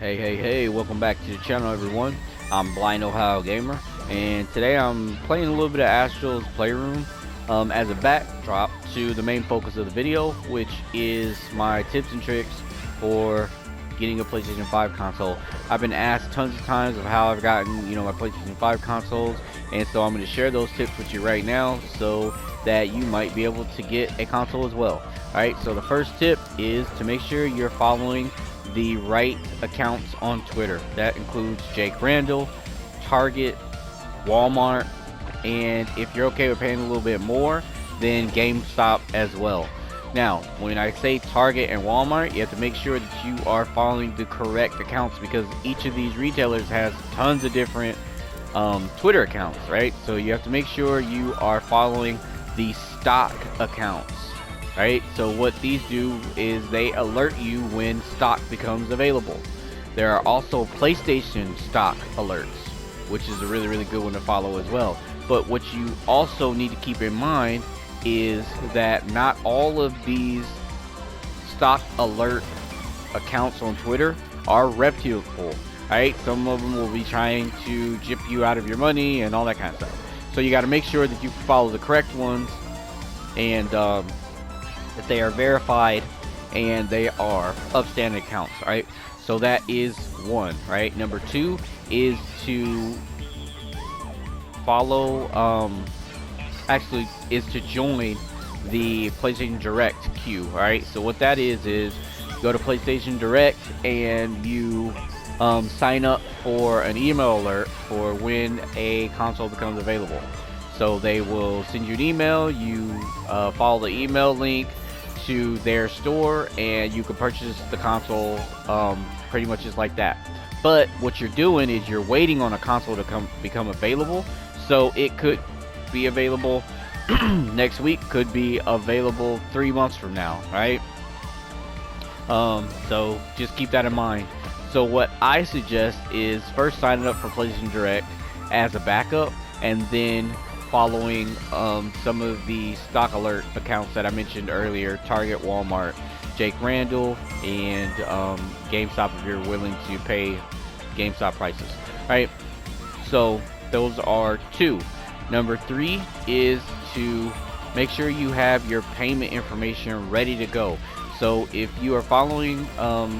Hey, welcome back to the channel, everyone. I'm Blind Ohio Gamer, and today I'm playing a little bit of Astro's Playroom as a backdrop to the main focus of the video, which is my tips and tricks for getting a PlayStation 5 console. I've been asked tons of times of how I've gotten, my PlayStation 5 consoles, and so I'm going to share those tips with you right now so that you might be able to get a console as well. Alright, so the first tip is to make sure you're following the right accounts on Twitter. That includes Jake Randall, Target, Walmart, and if you're okay with paying a little bit more, then GameStop as well. Now, when I say Target and Walmart, you have to make sure that you are following the correct accounts, because each of these retailers has tons of different Twitter accounts, right? So you have to make sure you are following the stock accounts. Right, so what these do is they alert you when stock becomes available. There are also PlayStation stock alerts, which is a really good one to follow as well. But what you also need to keep in mind is that not all of these stock alert accounts on Twitter are reputable. Right, some of them will be trying to jip you out of your money and all that kind of stuff. So you got to make sure that you follow the correct ones, and that they are verified and they are upstanding accounts. Right, so that is one. Right, number two is to follow actually is to join the PlayStation Direct queue. Right, so what that is go to PlayStation Direct and you sign up for an email alert for when a console becomes available. So they will send you an email, you follow the email link to their store, and you can purchase the console pretty much just like that. But what you're doing is you're waiting on a console to become available. So it could be available next week, could be available 3 months from now, right? So just keep that in mind. So what I suggest is first signing up for PlayStation Direct as a backup, and then following some of the stock alert accounts that I mentioned earlier: Target, Walmart, Jake Randall, and GameStop if you're willing to pay GameStop prices. Right, so those are two. Number three is to make sure you have your payment information ready to go. So if you are following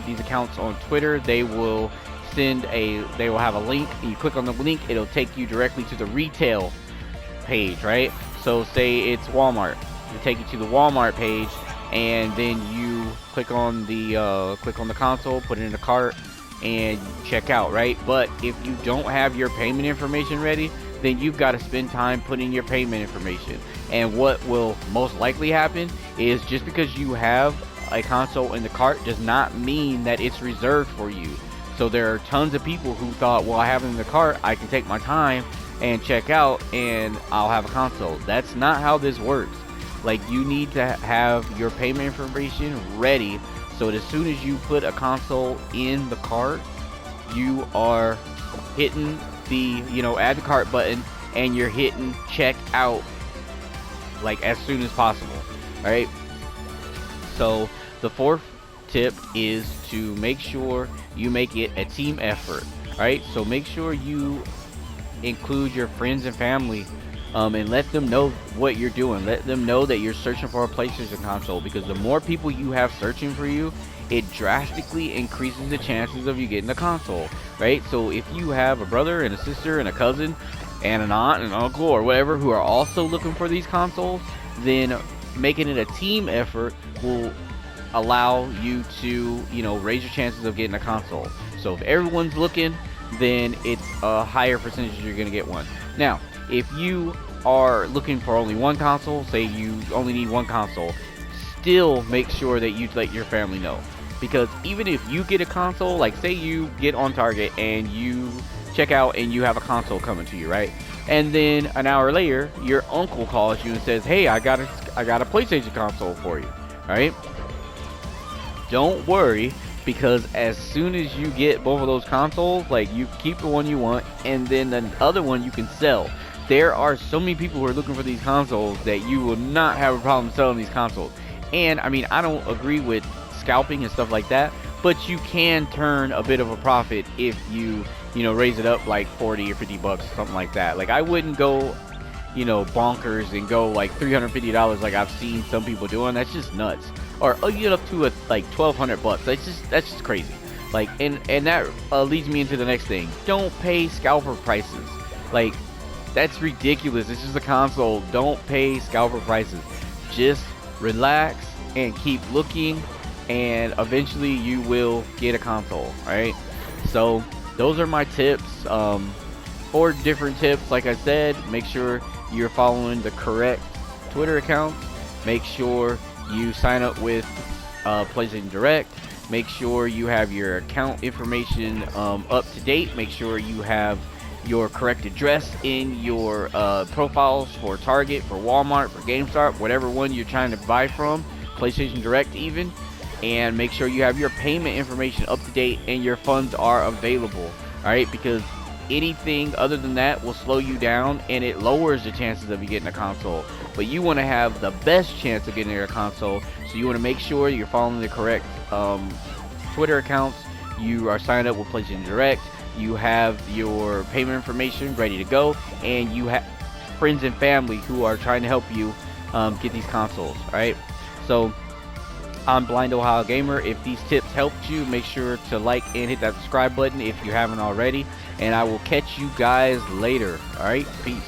these accounts on Twitter, they will have a link. You click on the link, it'll take you directly to the retail page, right? So say it's Walmart, it'll take you to the Walmart page, and then you click on the console, put it in the cart, and check out, right? But if you don't have your payment information ready, then you've got to spend time putting your payment information. And what will most likely happen is, just because you have a console in the cart does not mean that it's reserved for you. So there are tons of people who thought, well, I have it in the cart, I can take my time and check out and I'll have a console. That's not how this works. Like, you need to have your payment information ready, so that as soon as you put a console in the cart, you are hitting the add to cart button, and you're hitting check out like as soon as possible. All right, so the fourth tip is to make sure you make it a team effort. All right, so make sure you include your friends and family, and let them know what you're doing. Let them know that you're searching for a PlayStation console, because the more people you have searching for you, it drastically increases the chances of you getting a console, right? So if you have a brother and a sister and a cousin and an aunt and an uncle or whatever who are also looking for these consoles, then making it a team effort will allow you to raise your chances of getting a console. So if everyone's looking, then it's a higher percentage you're going to get one. Now, if you are looking for only one console, say you only need one console, still make sure that you let your family know. Because even if you get a console, like say you get on Target and you check out and you have a console coming to you, right? And then an hour later, your uncle calls you and says, hey, I got a PlayStation console for you, right? Don't worry, because as soon as you get both of those consoles, like, you keep the one you want, and then the other one you can sell. There are so many people who are looking for these consoles that you will not have a problem selling these consoles. And I mean, I don't agree with scalping and stuff like that, but you can turn a bit of a profit if you raise it up like 40 or 50 bucks, something like that. Like, I wouldn't go bonkers and go like $350 like I've seen some people doing. That's just nuts. Or you get up to like 1,200 bucks. That's just crazy. Like, and that leads me into the next thing. Don't pay scalper prices. Like, that's ridiculous. This is a console. Don't pay scalper prices. Just relax and keep looking, and eventually you will get a console. All right. So those are my tips. 4 different tips. Like I said, make sure you're following the correct Twitter accounts. Make sure you sign up with PlayStation Direct. Make sure you have your account information up to date. Make sure you have your correct address in your profiles for Target, for Walmart, for GameStop, whatever one you're trying to buy from, PlayStation Direct even. And make sure you have your payment information up to date and your funds are available. Alright, because anything other than that will slow you down, and it lowers the chances of you getting a console. But you want to have the best chance of getting a console, so you want to make sure you're following the correct Twitter accounts. You are signed up with PlayStation Direct. You have your payment information ready to go, and you have friends and family who are trying to help you get these consoles. Alright, so I'm Blind Ohio Gamer. If these tips helped you, make sure to like and hit that subscribe button if you haven't already, and I will catch you guys later. Alright, peace.